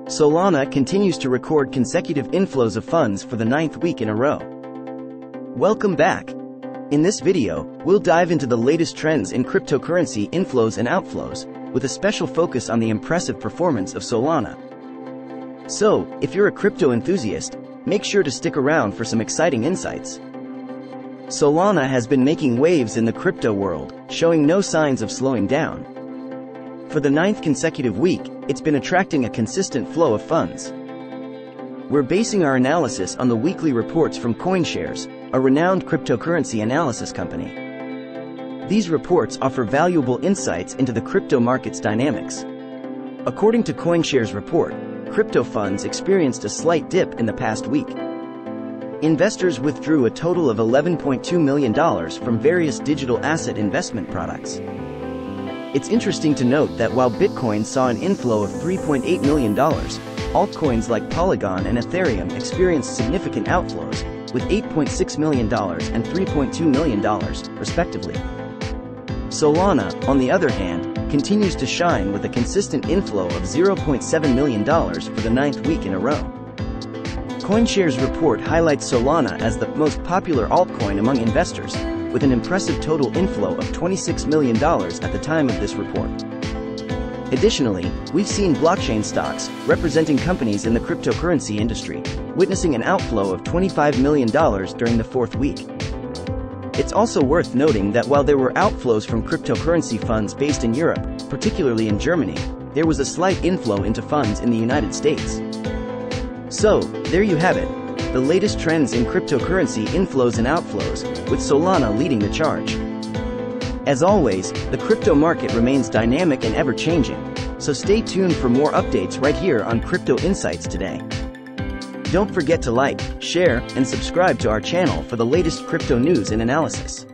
Solana continues to record consecutive inflows of funds for the 9th week in a row. Welcome back. In this video, we'll dive into the latest trends in cryptocurrency inflows and outflows, with a special focus on the impressive performance of Solana. So, if you're a crypto enthusiast, make sure to stick around for some exciting insights. Solana has been making waves in the crypto world, showing no signs of slowing down. For the 9th consecutive week, it's been attracting a consistent flow of funds. We're basing our analysis on the weekly reports from CoinShares, a renowned cryptocurrency analysis company. These reports offer valuable insights into the crypto market's dynamics. According to CoinShares' report, crypto funds experienced a slight dip in the past week. Investors withdrew a total of $11.2 million from various digital asset investment products. It's interesting to note that while Bitcoin saw an inflow of $3.8 million, altcoins like Polygon and Ethereum experienced significant outflows, with $8.6 million and $3.2 million, respectively. Solana, on the other hand, continues to shine with a consistent inflow of $0.7 million for the 9th week in a row. CoinShares' report highlights Solana as the most popular altcoin among investors, with an impressive total inflow of $26 million at the time of this report. Additionally, we've seen blockchain stocks, representing companies in the cryptocurrency industry, witnessing an outflow of $25 million during the 4th week. It's also worth noting that while there were outflows from cryptocurrency funds based in Europe, particularly in Germany, there was a slight inflow into funds in the United States. So, there you have it, the latest trends in cryptocurrency inflows and outflows, with Solana leading the charge. As always, the crypto market remains dynamic and ever-changing, so stay tuned for more updates right here on Crypto Insights Today. Don't forget to like, share, and subscribe to our channel for the latest crypto news and analysis.